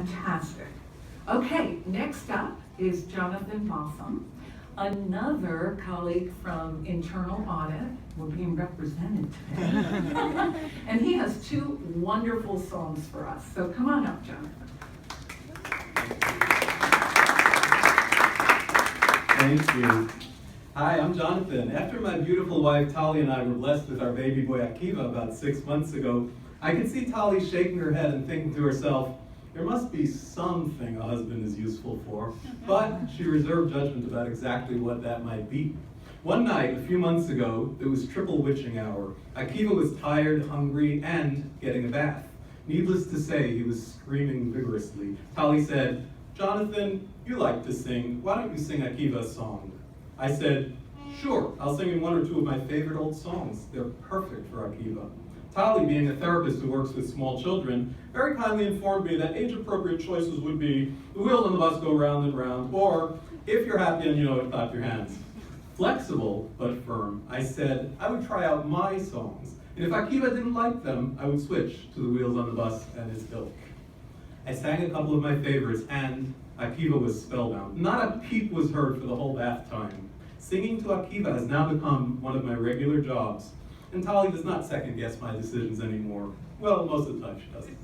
Fantastic. Okay, next up is Jonathan Balsam, another colleague from Internal Audit. We're being represented today. And he has two wonderful songs for us. So come on up, Jonathan. Thank you. Hi, I'm Jonathan. After my beautiful wife Tali and I were blessed with our baby boy Akiva about 6 months ago, I could see Tali shaking her head and thinking to herself, there must be something a husband is useful for. But she reserved judgment about exactly what that might be. One night, a few months ago, it was triple witching hour. Akiva was tired, hungry, and getting a bath. Needless to say, he was screaming vigorously. Tali said, Jonathan, you like to sing. Why don't you sing Akiva's song? I said, sure, I'll sing in one or two of my favorite old songs. They're perfect for Akiva. Tali, being a therapist who works with small children, very kindly informed me that age-appropriate choices would be The Wheels on the Bus Go Round and Round, or If You're Happy and You Know It, Clap Your Hands. Flexible but firm, I said I would try out my songs, and if Akiva didn't like them, I would switch to The Wheels on the Bus and his ilk. I sang a couple of my favorites, and Akiva was spellbound. Not a peep was heard for the whole bath time. Singing to Akiva has now become one of my regular jobs, and Tali does not second-guess my decisions anymore. Well, most of the time she doesn't.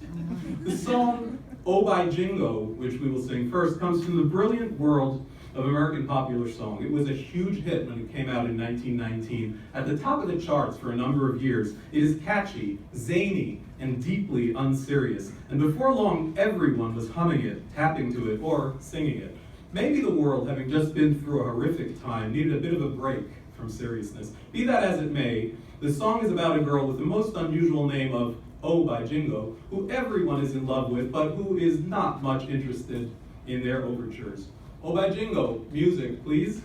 The song, Oh by Jingo, which we will sing first, comes from the brilliant world of American popular song. It was a huge hit when it came out in 1919, at the top of the charts for a number of years. It is catchy, zany, and deeply unserious. And before long, everyone was humming it, tapping to it, or singing it. Maybe the world, having just been through a horrific time, needed a bit of a break from seriousness. Be that as it may, the song is about a girl with the most unusual name of Oh by Jingo, who everyone is in love with, but who is not much interested in their overtures. Oh by Jingo, music, please.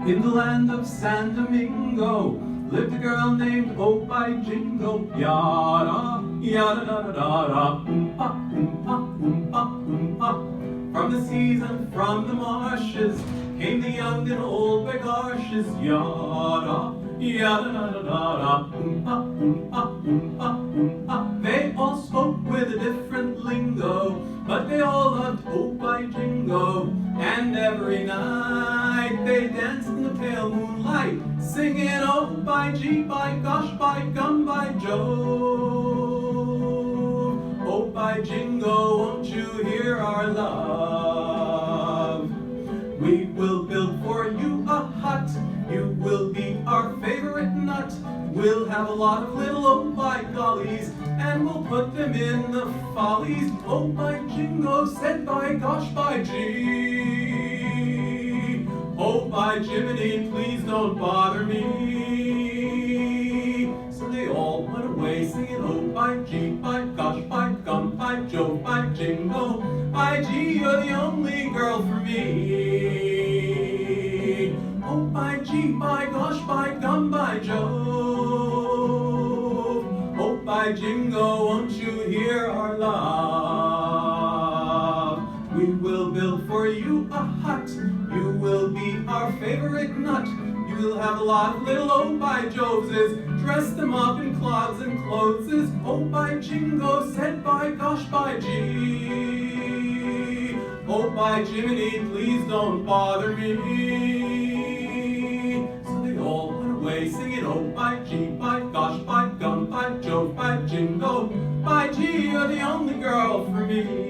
In the land of San Domingo lived a girl named Oh by Jingo. Yada, yada da da da da, oompa, oompa, oompa, oompa. From the seas and from the marshes came the young and old begarshes. Yada, yada da da da da, oompa, oompa, oompa, oompa. They all spoke with a different lingo, but they all loved Oh by Jingo. And every night they danced in the pale moonlight, singing oh by G, by gosh, by gum, by Jove. Oh by Jingo, won't you hear our love? We will build for you a hut, you will be our favorite nut. We'll have a lot of little oh by gollies, and we'll put them in the follies. Oh by Jingo, said by gosh, by G. Oh by Jiminy, please don't bother me. So they all went away singing oh by G, by gosh, by gum, by Jove, by Jingo. By G, you're the only girl for me. Oh by G, by gosh, by gum, by Jove. Oh by Jingo, won't you hear our love? We will build for you a hut, you will be our favorite nut. You will have a lot of little oh by Joveses, dress them up in clogs and clotheses. Oh by Jingo, said by gosh, by G. Oh by Jiminy, please don't bother me. So they all went away singing oh by G, by gosh, by gum, by Jove, by Jingo. By G, you're the only girl for me.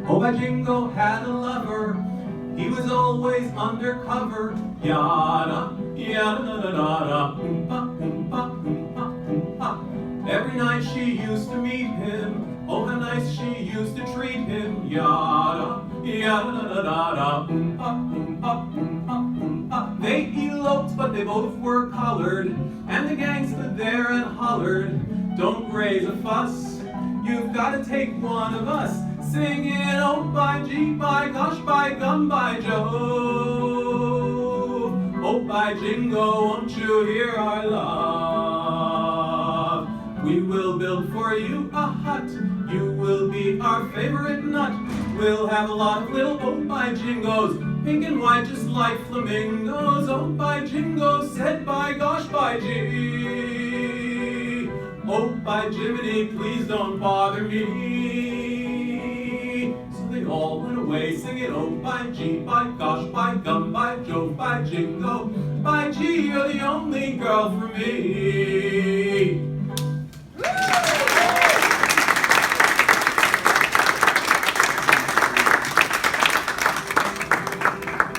Oh by Jingo had a lover, he was always undercover. Yada, yada da da da da, oompa, oompa, oompa, oompa. Every night she used to meet him, oh how nice she used to treat him. Yada, yada da da da da, oompa, oompa, oompa, oompa. They eloped, but but they both were colored, and the gang stood there and hollered, "Don't raise a fuss, you've got to take one of us, singing, oh by gee, by gosh, by gum, by Jove, oh by Jingo, won't you hear our love? We will build for you a hut, you will be our favorite nut, we'll have a lot of little oh by Jingos, pink and white just like flamingos, oh by Jingo, said by gosh, by gee, oh by Jiminy, please don't bother me. So they all went away singing oh by gee, by gosh, by gum, by Jove, by Jingo, by gee, you're the only girl for me.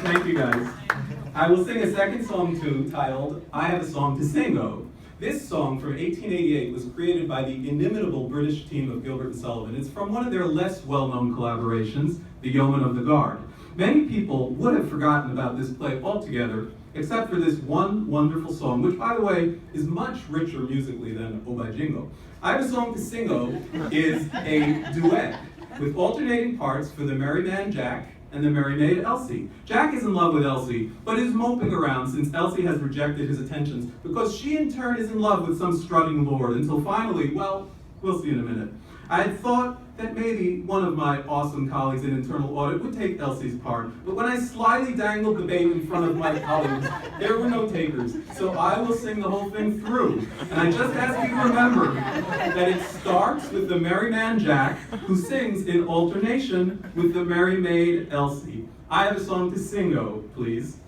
Thank you guys. I will sing a second song too, titled I Have a Song to Singo. This song from 1888 was created by the inimitable British team of Gilbert and Sullivan. It's from one of their less well-known collaborations, The Yeoman of the Guard. Many people would have forgotten about this play altogether, except for this one wonderful song, which, by the way, is much richer musically than Oh by Jingo. I Have a Song to Singo is a duet with alternating parts for the merry man Jack and the merry maid Elsie. Jack is in love with Elsie, but is moping around since Elsie has rejected his attentions because she in turn is in love with some strutting lord until finally, well, we'll see in a minute. I had thought that maybe one of my awesome colleagues in internal audit would take Elsie's part, but when I slyly dangled the bait in front of my colleagues, there were no takers, so I will sing the whole thing through. And I just ask you to remember that it starts with the merry man Jack, who sings in alternation with the merry maid Elsie. I have a song to singo, please.